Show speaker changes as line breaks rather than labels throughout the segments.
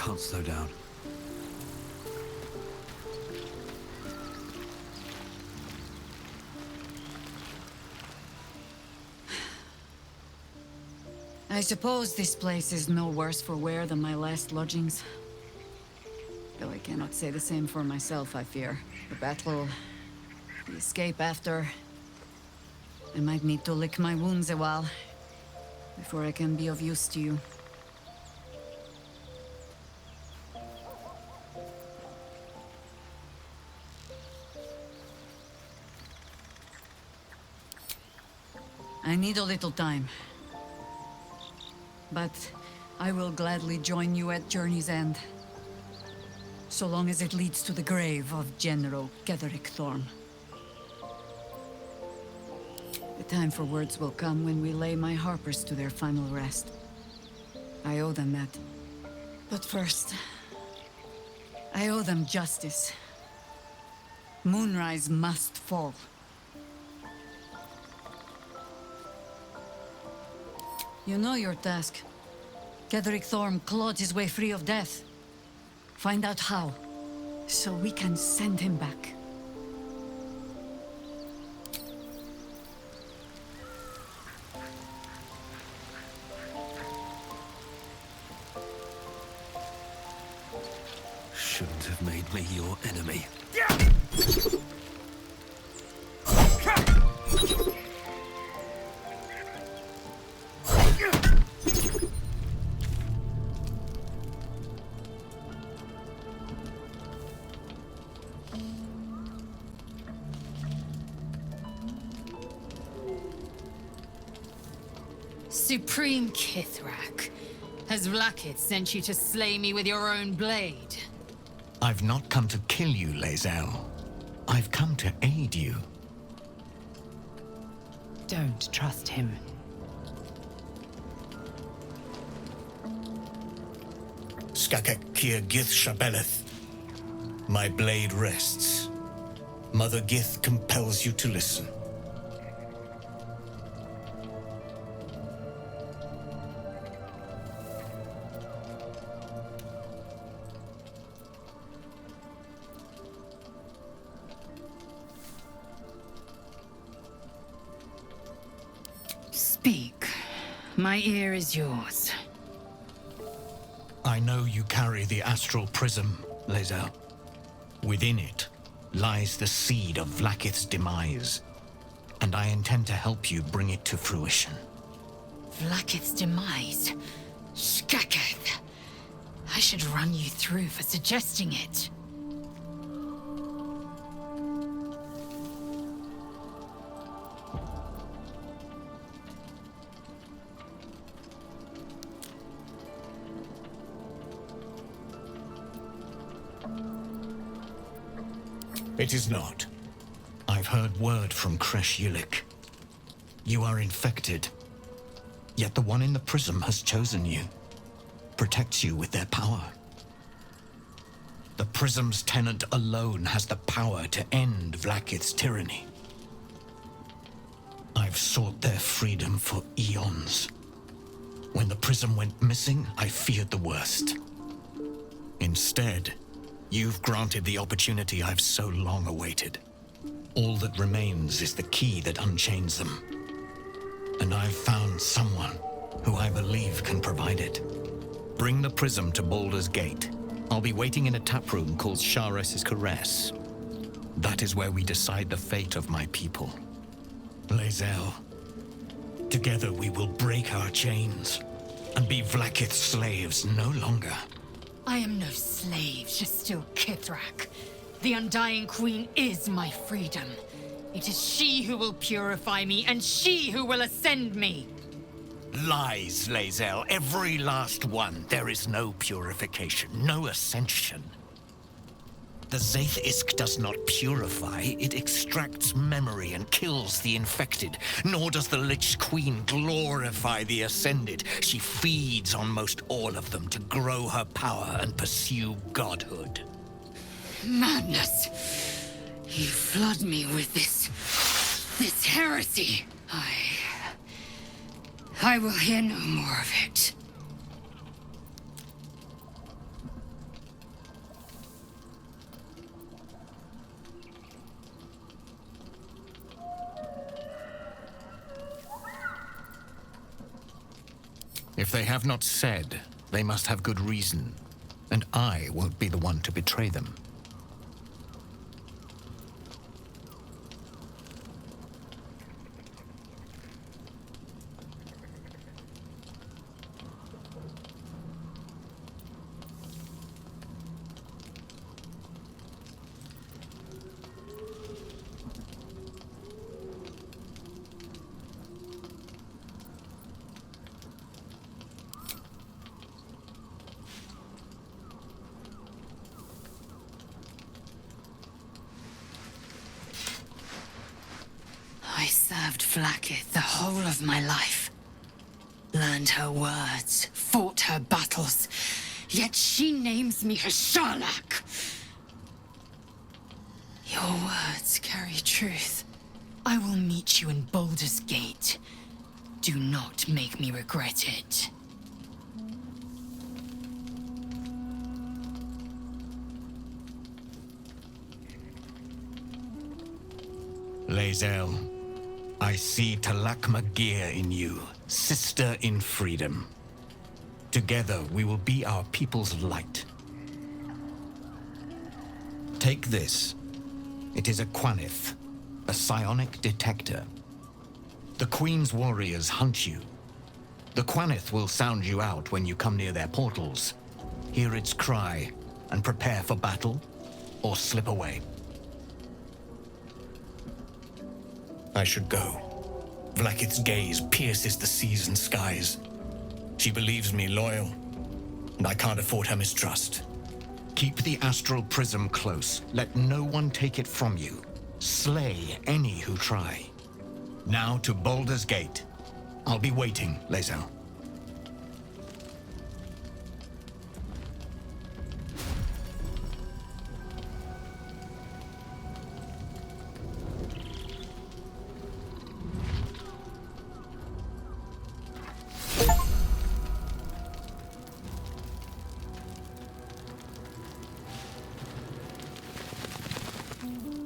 can't slow down.
I suppose this place is no worse for wear than my last lodgings. Though I cannot say the same for myself, I fear. The battle, the escape after... I might need to lick my wounds a while, before I can be of use to you. I need a little time. But I will gladly join you at Journey's End. So long as it leads to the grave of General Ketheric Thorm. The time for words will come when we lay my harpers to their final rest. I owe them that. But first, I owe them justice. Moonrise must fall. You know your task. Ketheric Thorm clawed his way free of death. Find out how, so we can send him back.
Shouldn't have made me your enemy.
Supreme Kithrak, has Vlaakith sent you to slay me with your own blade?
I've not come to kill you, Lae'zel. I've come to aid you.
Don't trust him.
Skakek Kier Gith Shabeleth. My blade rests. Mother Gith compels you to listen.
Speak. My ear is yours.
I know you carry the astral prism, Lae'zel. Within it lies the seed of Vlaakith's demise, and I intend to help you bring it to fruition.
Vlaakith's demise? Skaketh! I should run you through for suggesting it.
It is not. I've heard word from Kresh Yulik. You are infected. Yet the one in the prism has chosen you. Protects you with their power. The prism's tenant alone has the power to end Vlaakith's tyranny. I've sought their freedom for eons. When the prism went missing, I feared the worst. Instead, you've granted the opportunity I've so long awaited. All that remains is the key that unchains them. And I've found someone who I believe can provide it. Bring the prism to Baldur's Gate. I'll be waiting in a taproom called Shares's Caress. That is where we decide the fate of my people. Lae'zel, together we will break our chains and be Vlaakith's slaves no longer.
I am no slave, just still Kithrak. The Undying Queen is my freedom. It is she who will purify me, and she who will ascend me.
Lies, Lae'zel. Every last one. There is no purification, no ascension. The Zaith Isk does not purify, it extracts memory and kills the infected. Nor does the Lich Queen glorify the ascended. She feeds on most all of them to grow her power and pursue godhood.
Madness! You flood me with this heresy. I will hear no more of it.
If they have not said, they must have good reason, and I won't be the one to betray them.
I served Vlaakith the whole of my life. Learned her words, fought her battles, yet she names me her Sharlak. Your words carry truth. I will meet you in Baldur's Gate. Do not make me regret it.
Lae'zel, I see Talakma Gear in you, sister in freedom. Together we will be our people's light. Take this. It is a Quanith, a psionic detector. The Queen's warriors hunt you. The Quanith will sound you out when you come near their portals. Hear its cry and prepare for battle, or slip away. I should go. Vlaakith's gaze pierces the seas and skies. She believes me loyal, and I can't afford her mistrust. Keep the astral prism close. Let no one take it from you. Slay any who try. Now to Baldur's Gate. I'll be waiting, Lae'zel.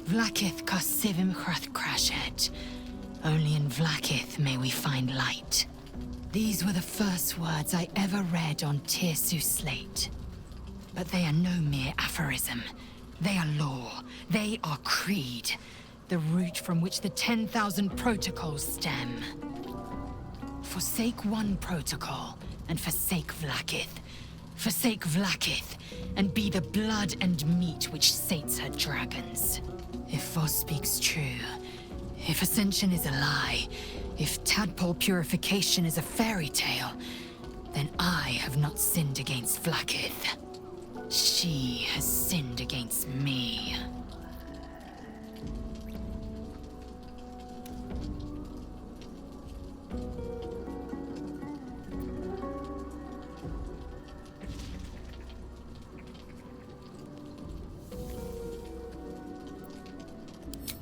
Vlaakith Kosivim Chrath Crashed. Only in Vlaakith may we find light. These were the first words I ever read on Tirsu slate. But they are no mere aphorism. They are law. They are creed. The root from which the 10,000 protocols stem. Forsake one protocol, and forsake Vlaakith. Forsake Vlaakith, and be the blood and meat which sates her dragons. If Voss speaks true, if Ascension is a lie, if tadpole purification is a fairy tale, then I have not sinned against Vlaakith. She has sinned against me.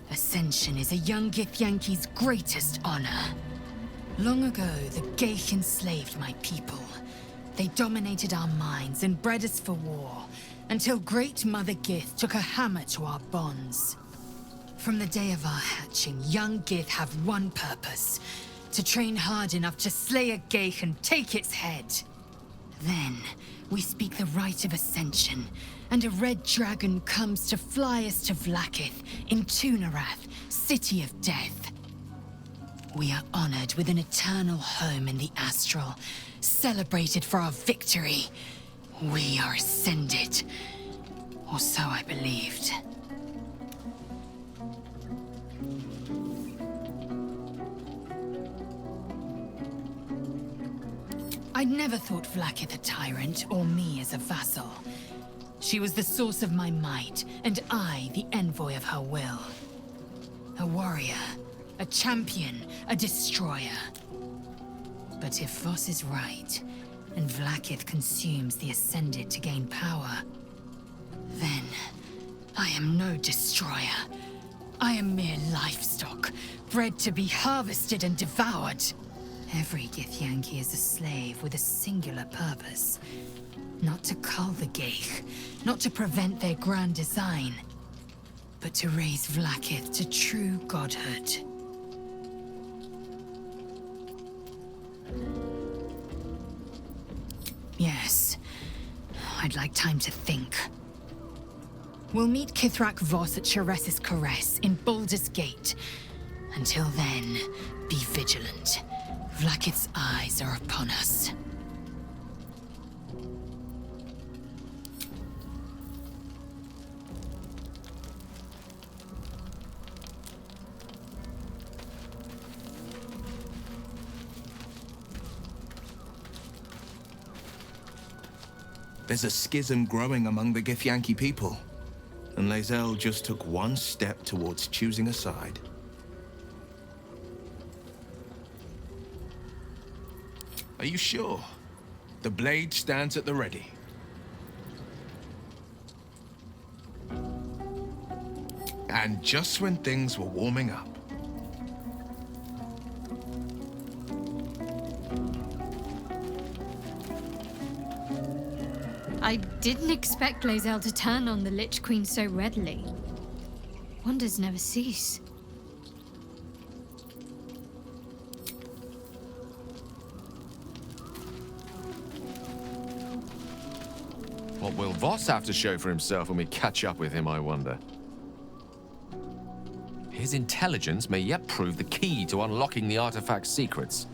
Ascension is a young Githyanki's greatest honor. Long ago, the Geich enslaved my people. They dominated our minds and bred us for war, until Great Mother Gith took a hammer to our bonds. From the day of our hatching, young Gith have one purpose: to train hard enough to slay a Geich and take its head. Then, we speak the rite of Ascension, and a red dragon comes to fly us to Vlaakith in Tunarath, City of Death. We are honored with an eternal home in the Astral, celebrated for our victory. We are ascended. Or so I believed. I'd never thought Vlaakith a tyrant, or me as a vassal. She was the source of my might, and I the envoy of her will. A warrior, a champion, a destroyer. But if Voss is right, and Vlaakith consumes the Ascended to gain power, then I am no destroyer. I am mere livestock, bred to be harvested and devoured. Every Githyanki is a slave with a singular purpose. Not to cull the Geich, not to prevent their grand design, but to raise Vlaakith to true godhood. Yes. I'd like time to think. We'll meet Kithrak Voss at Chares's Caress in Baldur's Gate. Until then, be vigilant. Vlaakith's eyes are upon us.
There's a schism growing among the Githyanki people, and Lae'zel just took one step towards choosing a side. Are you sure? The blade stands at the ready. And just when things were warming up.
I didn't expect Lae'zel to turn on the Lich Queen so readily. Wonders never cease.
What will Voss have to show for himself when we catch up with him, I wonder? His intelligence may yet prove the key to unlocking the artifact's secrets.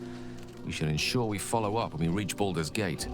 We should ensure we follow up when we reach Baldur's Gate.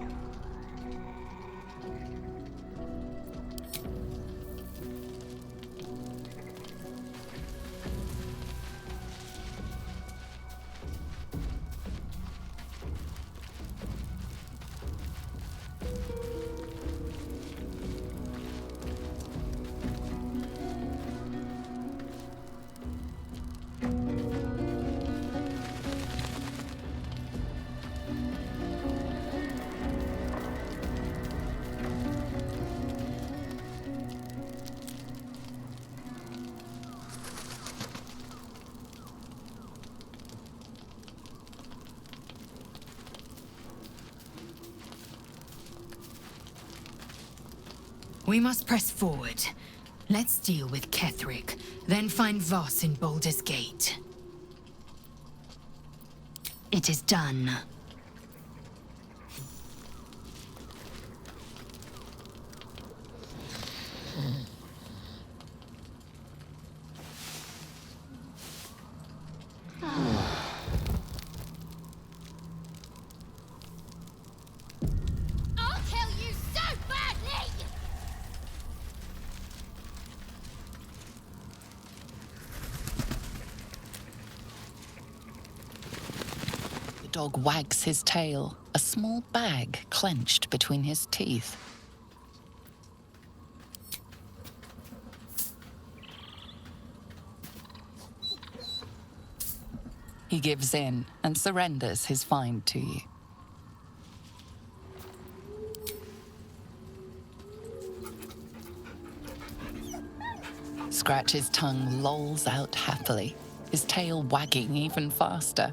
We must press forward. Let's deal with Kithrak, then find Voss in Baldur's Gate. It is done.
I'll kill you so badly!
The dog wags his tail, a small bag clenched between his teeth. He gives in and surrenders his find to you. Scratch's tongue lolls out happily, his tail wagging even faster.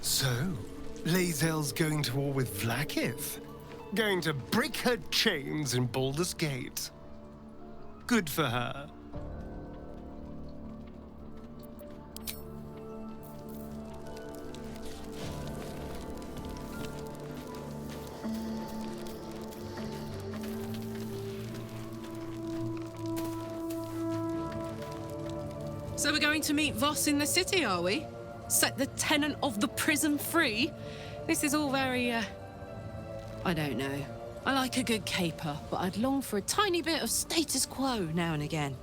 So, Lae'zel's going to war with Vlaakith? Going to break her chains in Baldur's Gate? Good for her.
So we're going to meet Voss in the city, are we? Set the tenant of the prison free? This is all very, I don't know. I like a good caper, but I'd long for a tiny bit of status quo now and again.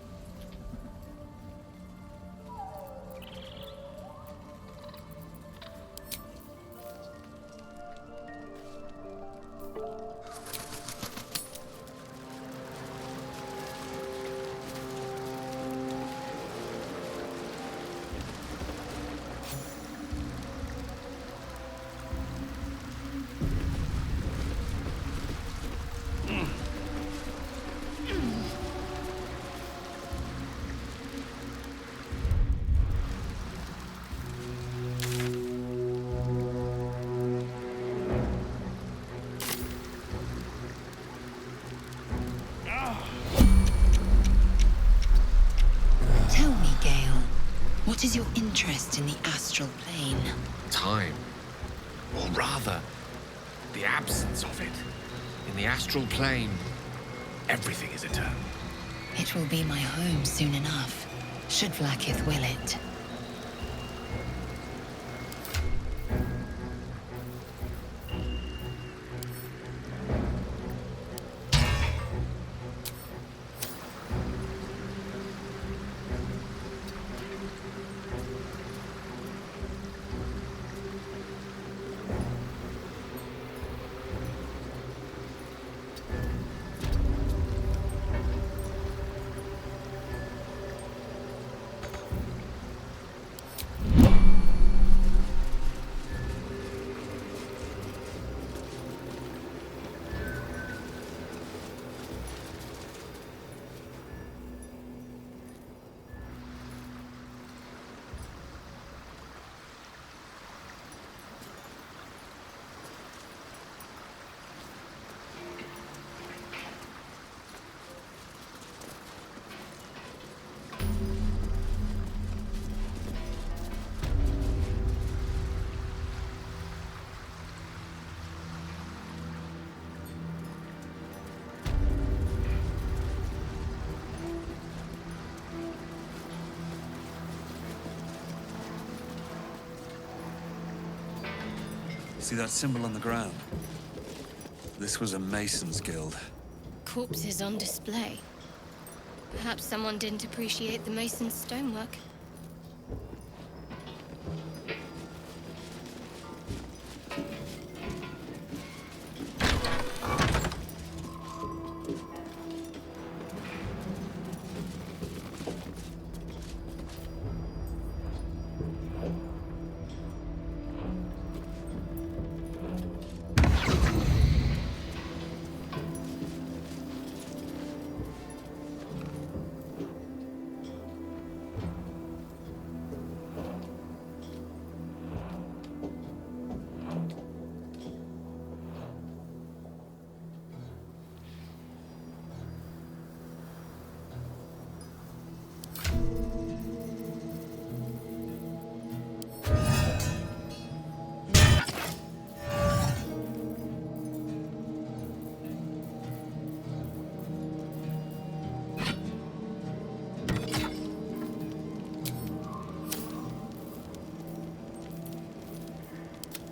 is your interest in the astral plane?
Time. Or rather, the absence of it. In the astral plane, everything is eternal.
It will be my home soon enough, should Vlaakith will it.
See that symbol on the ground? This was a Mason's guild.
Corpses on display. Perhaps someone didn't appreciate the mason's stonework.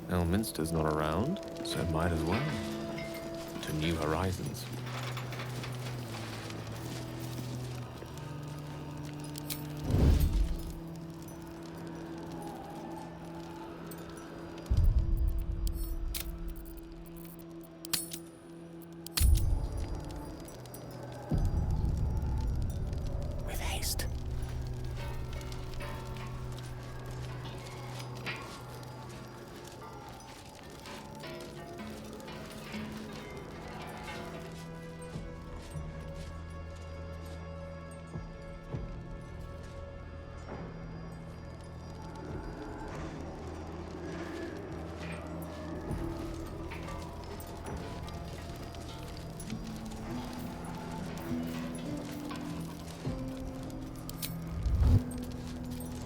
Elminster's not around, so might as well. To new horizons. With haste.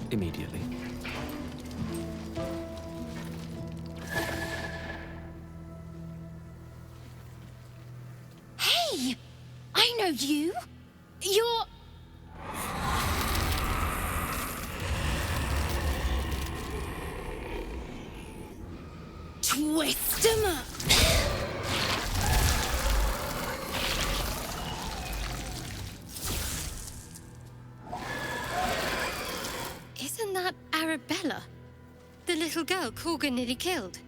Immediately.
Hey! I know you! You're... Twist 'em up! Isn't that Arabella? The little girl Corgan nearly killed.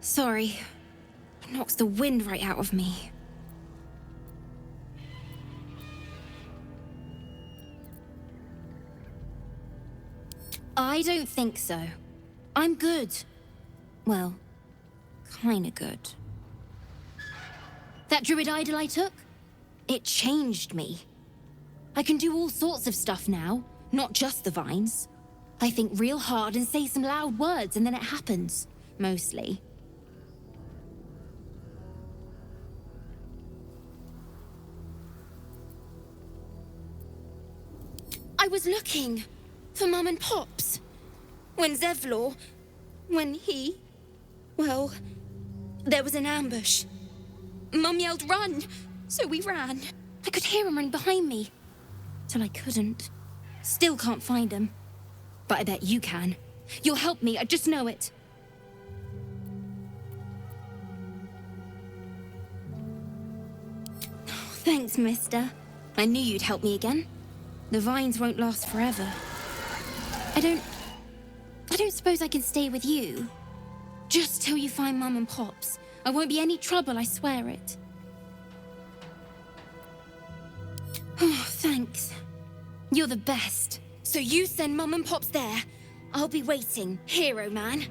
Sorry. It knocks the wind right out of me. I don't think so. I'm good. Well, kinda good. That druid idol I took? It changed me. I can do all sorts of stuff now, not just the vines. I think real hard and say some loud words and then it happens. Mostly. was looking for Mum and Pops. When Zevlor... when he... well, there was an ambush. Mum yelled, "Run!" So we ran. I could hear him running behind me. Till I couldn't. Still can't find him. But I bet you can. You'll help me, I just know it. Oh, thanks, mister. I knew you'd help me again. The vines won't last forever. I don't suppose I can stay with you. Just till you find Mum and Pops. I won't be any trouble, I swear it. Oh, thanks. You're the best. So you send Mum and Pops there. I'll be waiting, hero man.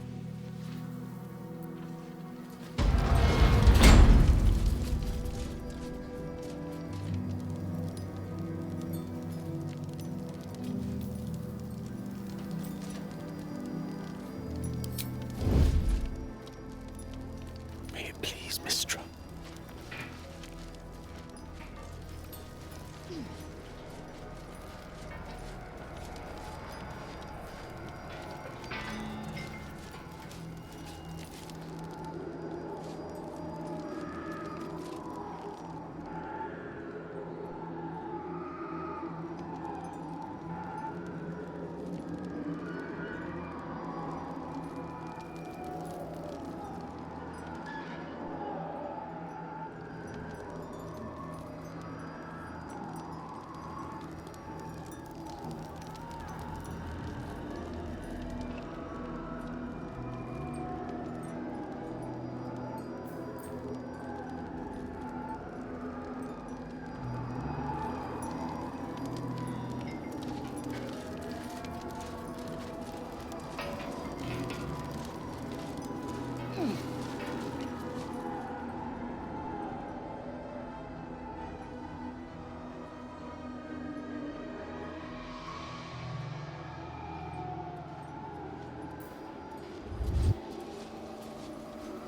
May it please, Mistra.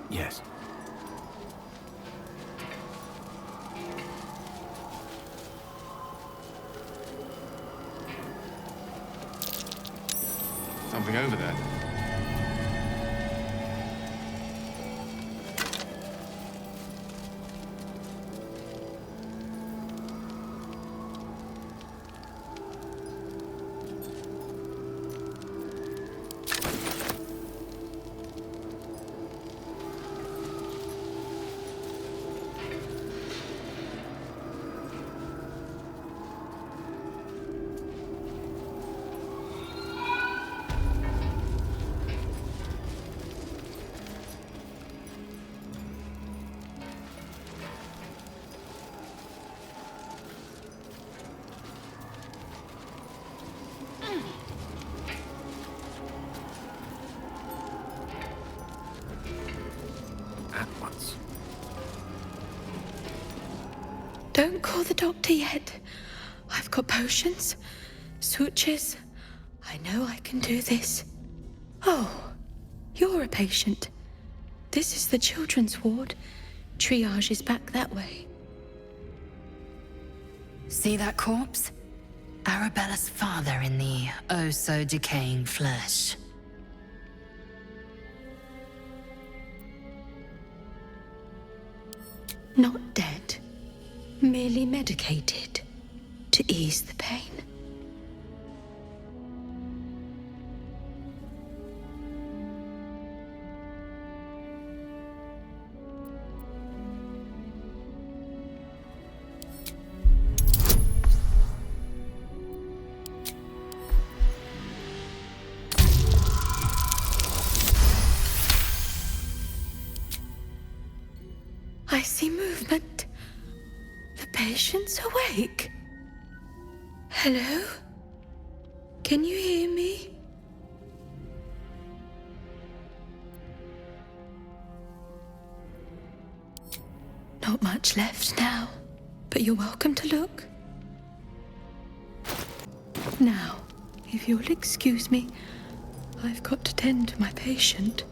Yes. Something over there.
Don't call the doctor yet. I've got potions, sutures. I know I can do this. Oh, you're a patient. This is the children's ward. Triage is back that way.
See that corpse? Arabella's father in the oh-so-decaying flesh.
Not dead. Merely medicated to ease the pain. I see movement. The patient's awake. Hello? Can you hear me? Not much left now, but you're welcome to look. Now, if you'll excuse me, I've got to tend to my patient.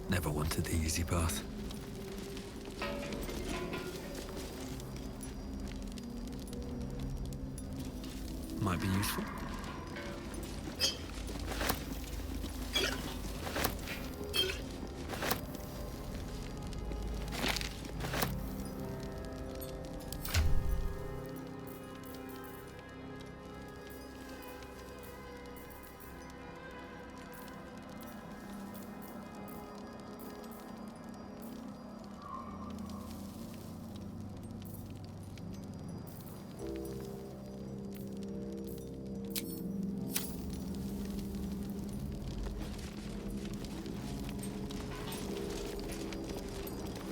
Never wanted the easy path. Might be useful.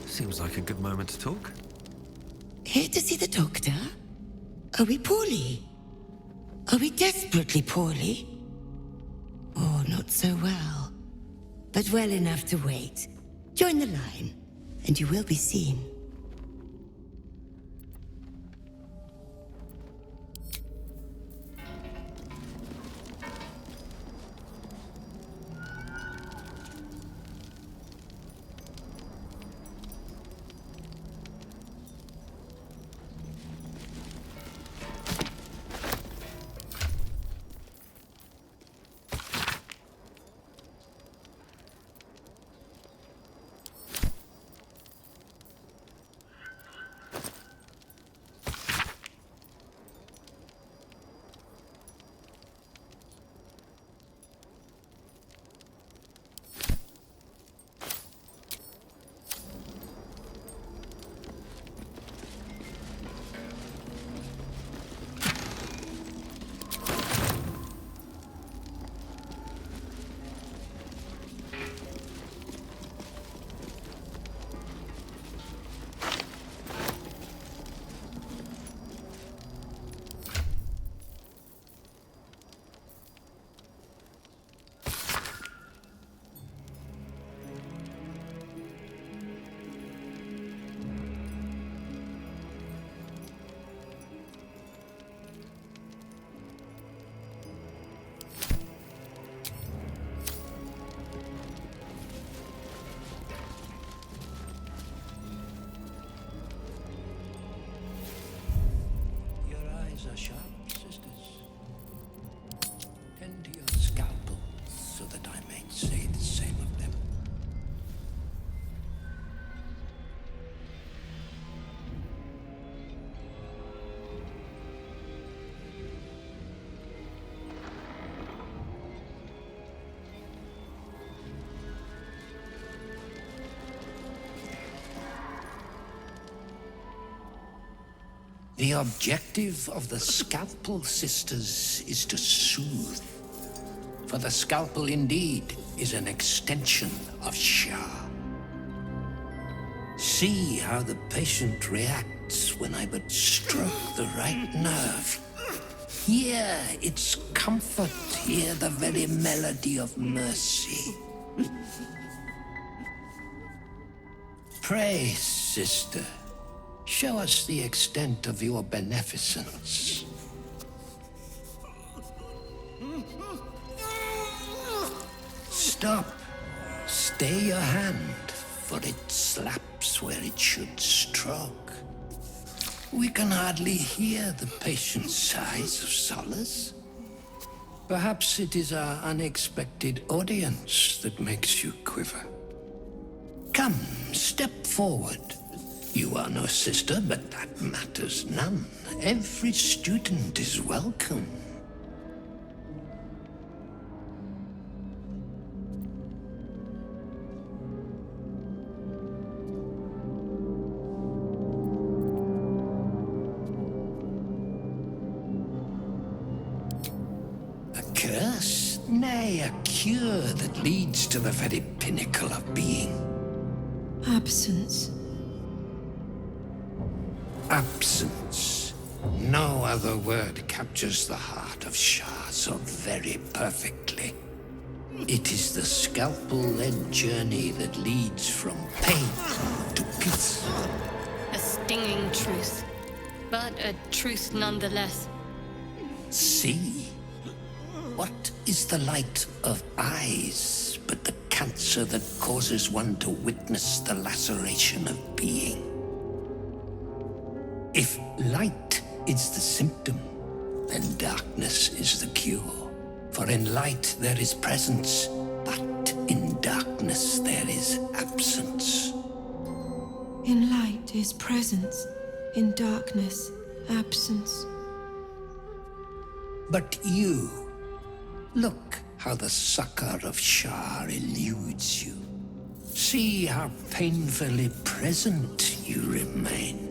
Seems like a good moment to talk.
Here to see the doctor? Are we poorly? Are we desperately poorly? Oh, not so well. But well enough to wait. Join the line, and you will be seen.
Are sharp, sisters. Tend to your scalpels so that I may say the same of them. The objective of the Scalpel Sisters is to soothe. For the scalpel indeed is an extension of Shah. See how the patient reacts when I but stroke the right nerve. Hear its comfort, hear the very melody of mercy. Pray, sister, show us the extent of your beneficence. Stop. Stay your hand, for it slaps where it should stroke. We can hardly hear the patient's sighs of solace. Perhaps it is our unexpected audience that makes you quiver. Come, step forward. You are no sister, but that matters none. Every student is welcome. A curse? Nay, a cure that leads to the very pinnacle of being.
Absence.
Absence. No other word captures the heart of Shah so very perfectly. It is the scalpel-led journey that leads from pain to peace.
A stinging truth, but a truth nonetheless.
See? What is the light of eyes but the cancer that causes one to witness the laceration of being? If light is the symptom, then darkness is the cure. For in light there is presence, but in darkness there is absence.
In light is presence, in darkness, absence.
But you, look how the succor of Shar eludes you. See how painfully present you remain.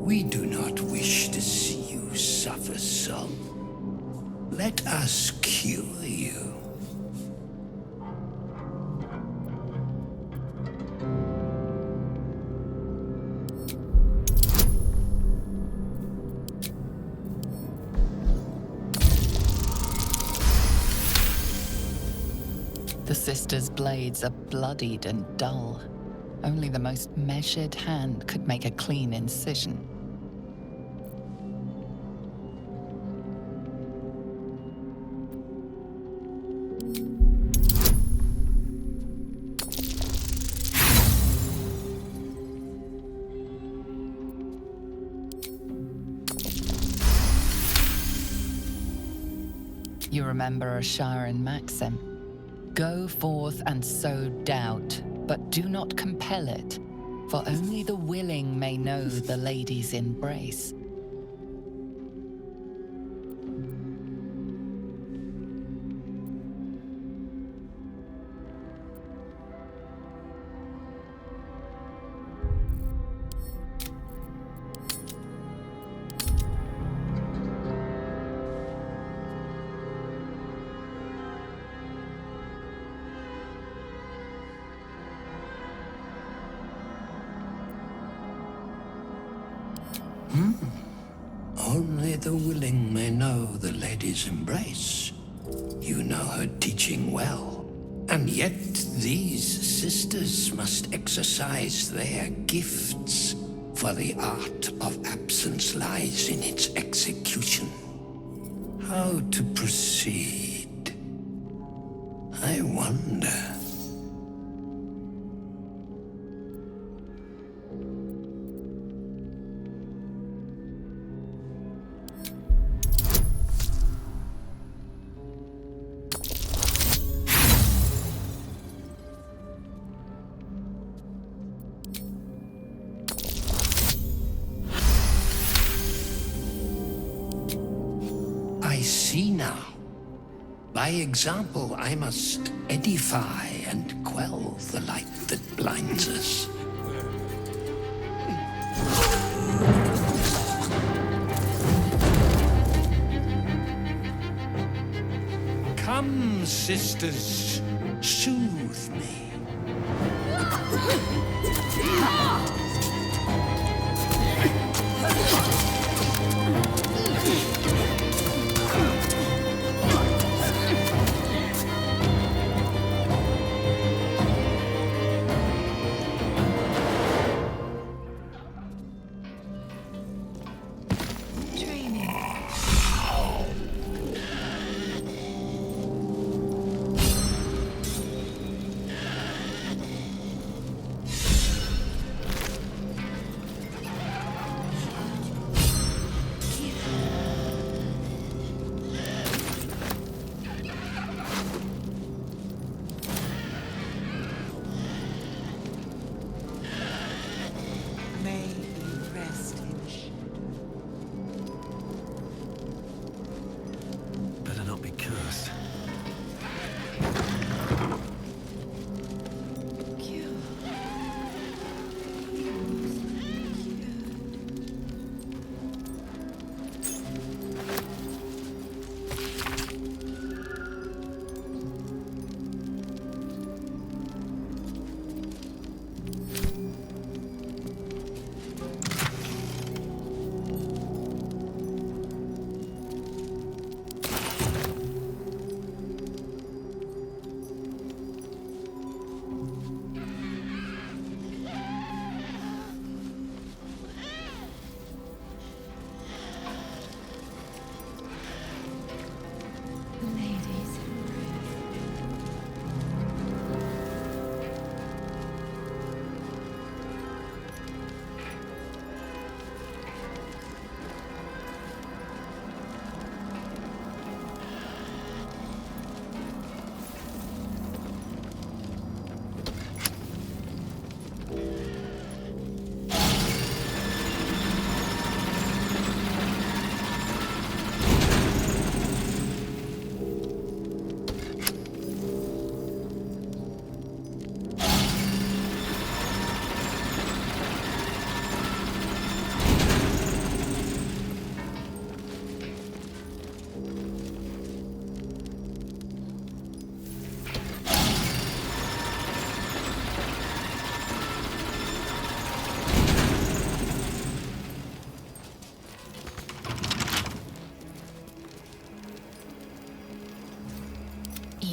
We do not wish to see you suffer so. Let us cure you.
The sisters' blades are bloodied and dull. Only the most measured hand could make a clean incision. You remember Ashar and Maxim? Go forth and sow doubt, but do not compel it, for only the willing may know the lady's embrace.
Only the willing may know the lady's embrace. You know her teaching well. And yet these sisters must exercise their gifts, for the art of absence lies in its execution. How to proceed? I wonder. I see now. By example, I must edify and quell the light that blinds us. Come, sisters, soothe me.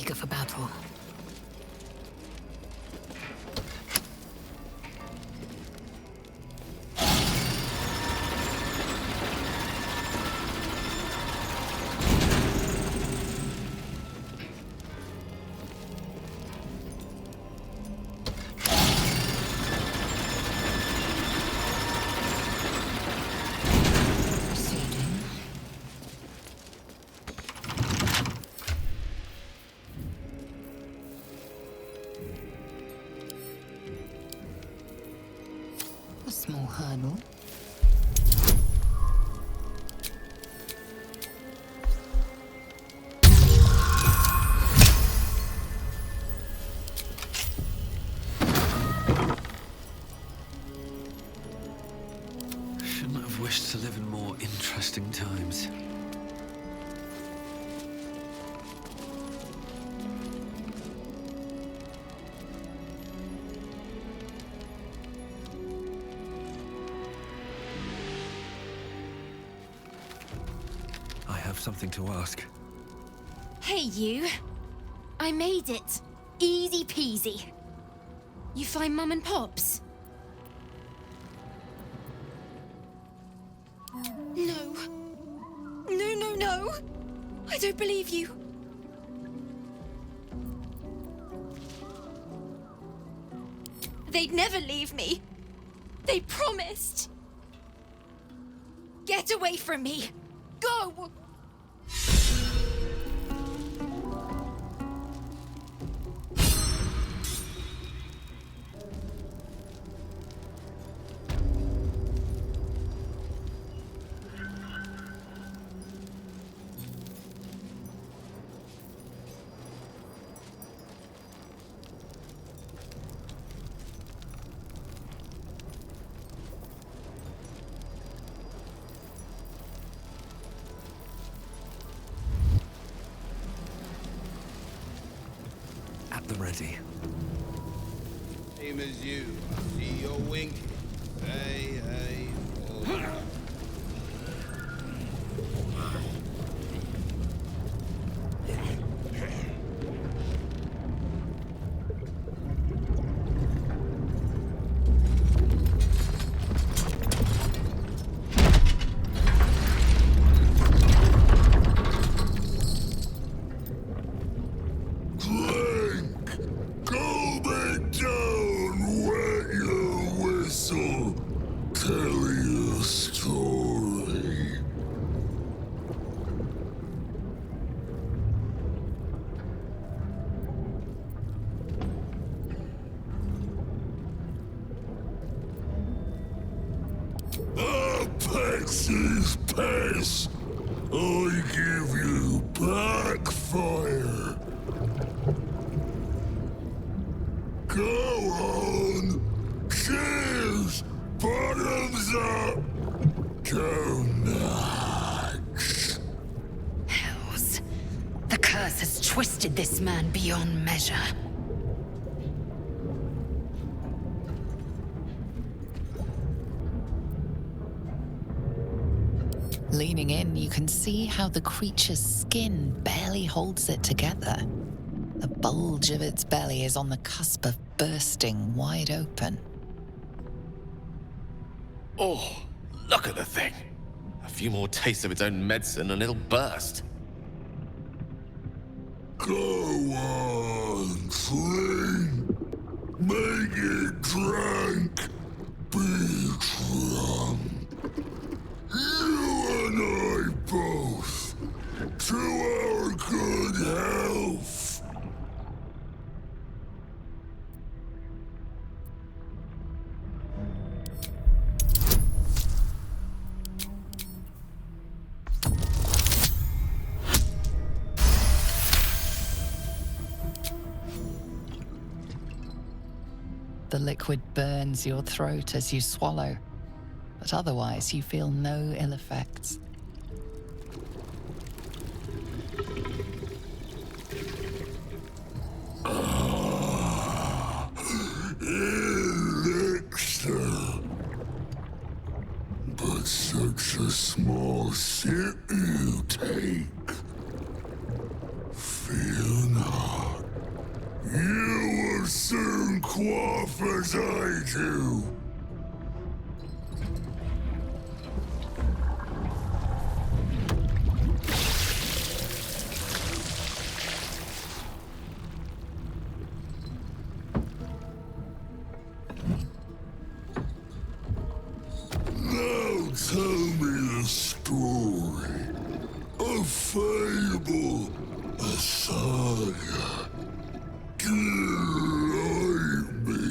eager for battle. A small hurdle.
Shouldn't have wished to live in more interesting times. I have something to ask.
Hey, you. I made it. Easy peasy. You find Mum and Pops? No. No. I don't believe you. They'd never leave me. They promised. Get away from me. Go!
At the ready.
Same as you. I see you're winking. Hey. Oh.
Apex's pace. I give you backfire. Go on. Cheers. Bottoms up. Go nuts.
Hells. The curse has twisted this man beyond measure.
Leaning in, you can see how the creature's skin barely holds it together. The bulge of its belly is on the cusp of bursting wide open.
Oh, look at the thing. A few more tastes of its own medicine and it'll burst.
Go on, Flynn. Make it drunk. Be drunk. You and I both. To our good health.
The liquid burns your throat as you swallow, but otherwise you feel no ill effects.
Elixir. But such a small sip you take. Fear not. quaff as I do. Now tell me the story. A fable, a saga. Delight me.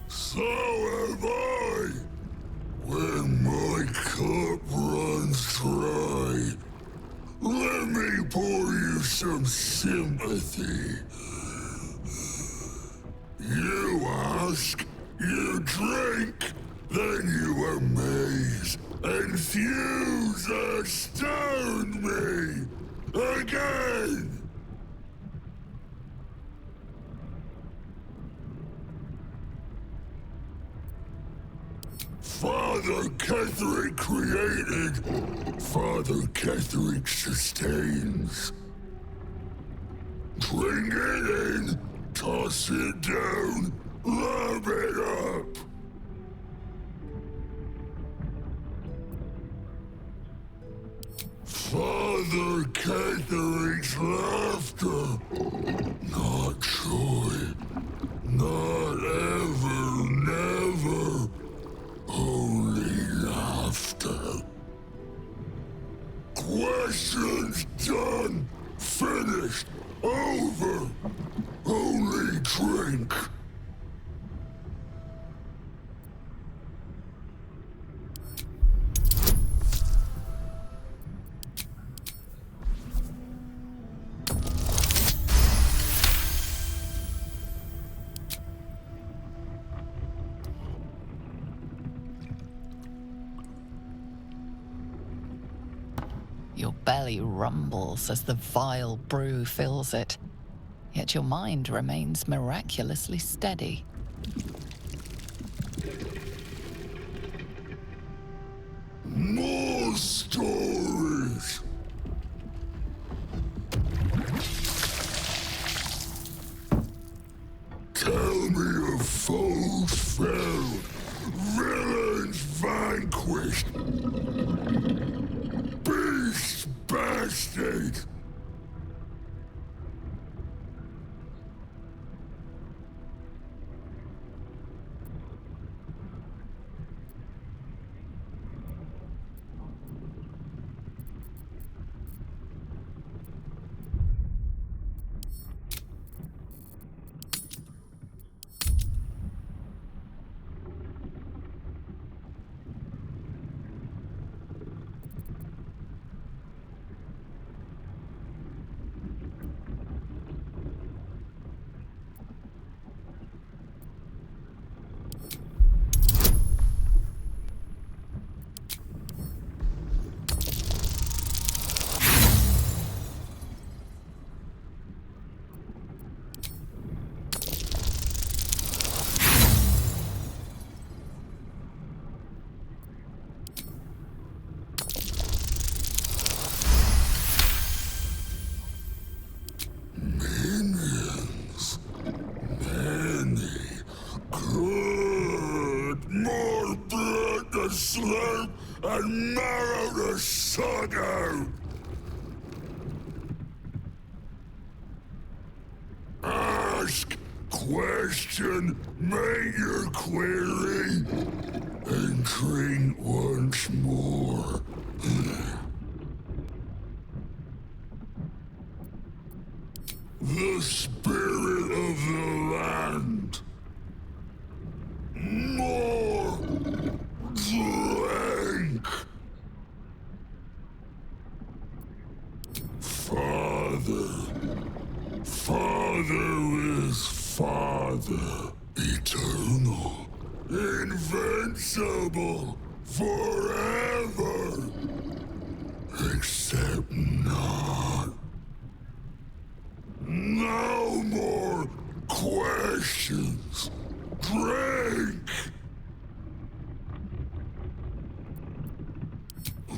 So have I. When my cup runs dry, let me pour you some sympathy. You ask, you drink, then you amaze, enthuse, astound me again. Father Ketherick created, Father Ketherick sustains. Bring it in, toss it down, love it up. Father Ketherick's laughter, not joy, not ever, never. Only laughter. Questions done. Finished. Over. Only drink.
Your belly rumbles as the vile brew fills it, yet your mind remains miraculously steady.
More stories. Tell me of foes felled, villains vanquished, beasts bastard. Minions. Many. Good. More blood to slurp and marrow to suck out. Ask, question, make your query, and drink once more. The spirit of the land. More drink. Father Father is Father, eternal, invincible, forever, except not. No more questions. Drink!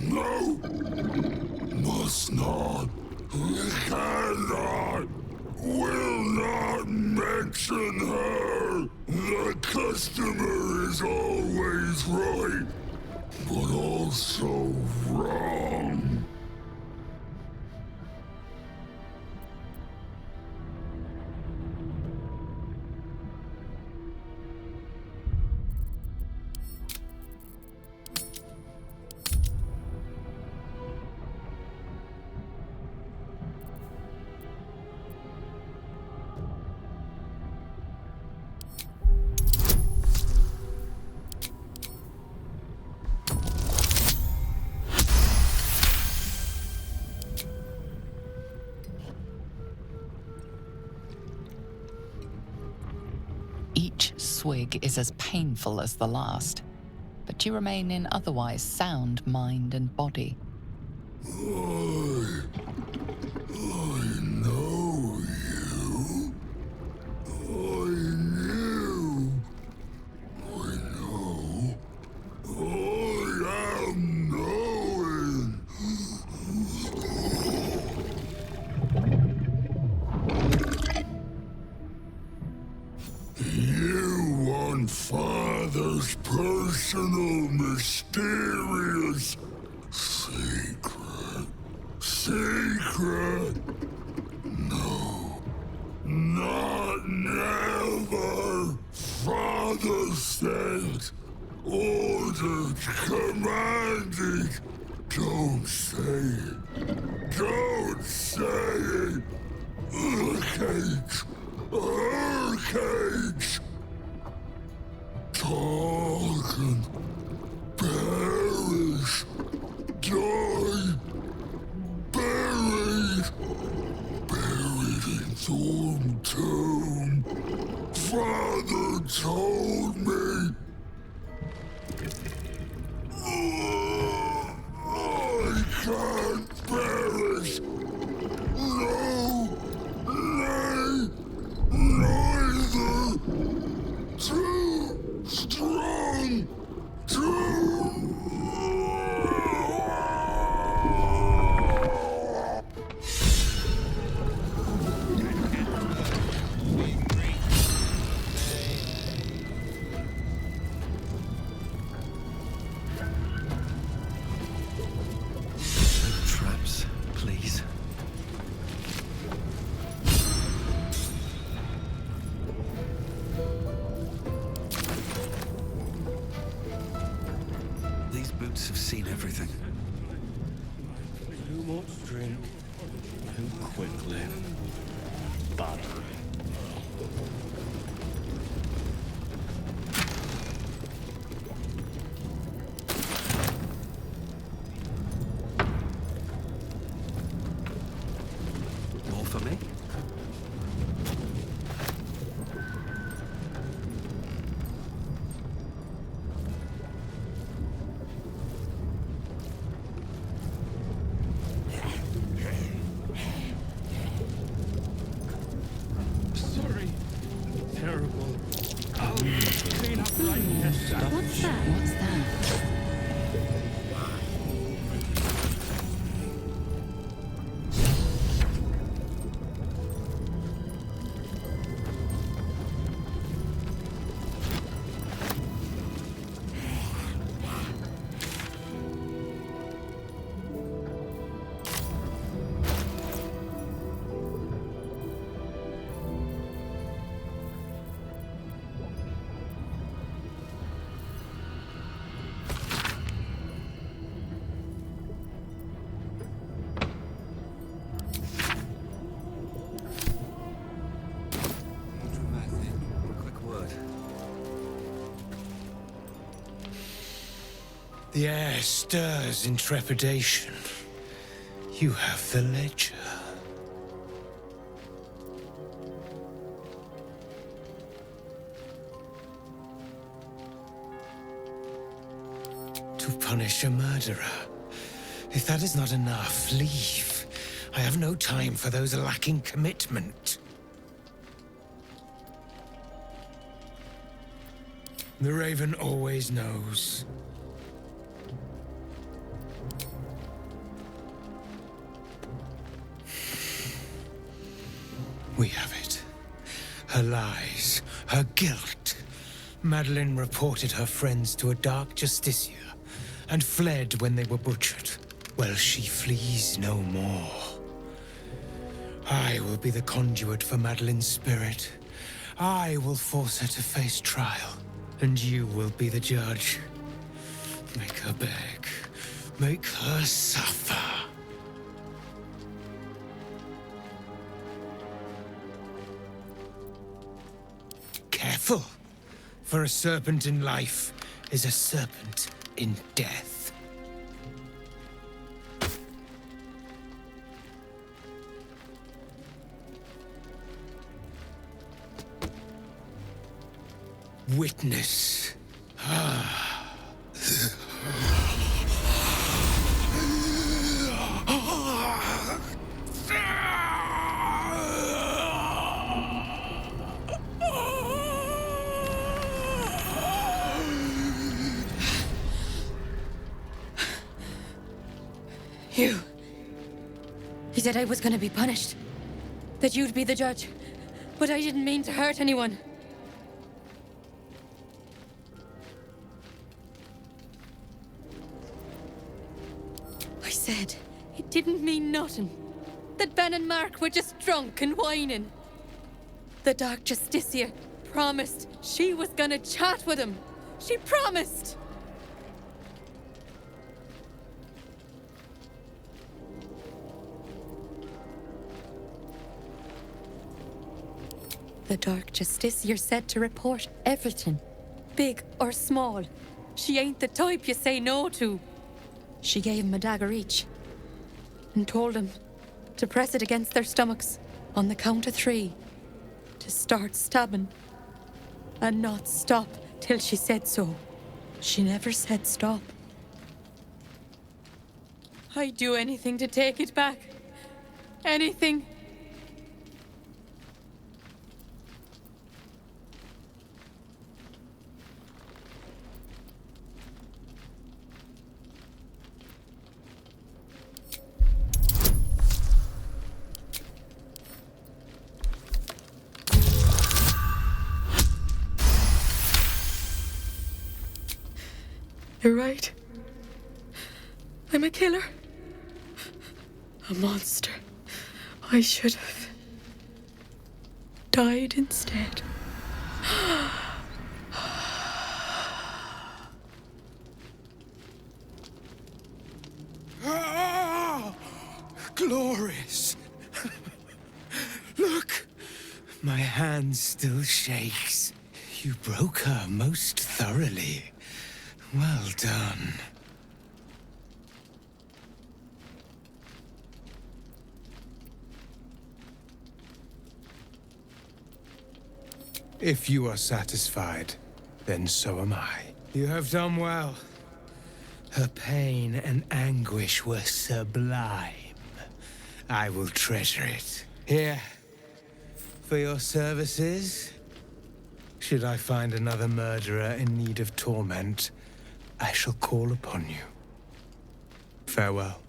No! Must not. Cannot. Will not mention her. The customer is always right, but also wrong.
Each swig is as painful as the last, but you remain in otherwise sound mind and body.
I know you. I knew. I know. I am knowing. You want Father's personal, mysterious secret. Secret? No. Not never. Father said, ordered, commanded. Don't say it. Don't say it. Cage. Her cage. Talk and perish. Die. Buried. Buried in Thorn Tomb. Father told me. I can't perish. No. Nay. Neither. Too strong.
Traps, please. These boots have seen everything.
Too much drink, too quickly. Bad.
More for me?
Sorry. Terrible. I'll clean up right here.
What's that?
What's that?
Quick word.
The air stirs in trepidation. You have the ledger. punish a murderer. If that is not enough, leave. I have no time for those lacking commitment. The Raven always knows. We have it. Her lies, her guilt. Madeline reported her friends to a dark justiciar and fled when they were butchered. Well, she flees no more. I will be the conduit for Madeline's spirit. I will force her to face trial, and you will be the judge. Make her beg. Make her suffer. Careful, for a serpent in life is a serpent in death. Witness.
You said I was gonna be punished. That you'd be the judge. But I didn't mean to hurt anyone. I said it didn't mean nothing. That Ben and Mark were just drunk and whining. The Dark Justiciar promised she was gonna chat with him. She promised! The Dark Justiciar said to report everything, big or small. She ain't the type you say no to. She gave him a dagger each and told him to press it against their stomachs on the count of 3 to start stabbing and not stop till she said so. She never said stop. I'd do anything to take it back. Anything. You're right. I'm a killer. A monster. I should have died instead.
Glorious. Look, my hand still shakes. You broke her most thoroughly. Well done. If you are satisfied, then so am I. You have done well. Her pain and anguish were sublime. I will treasure it. Here, for your services. Should I find another murderer in need of torment, I shall call upon you. Farewell.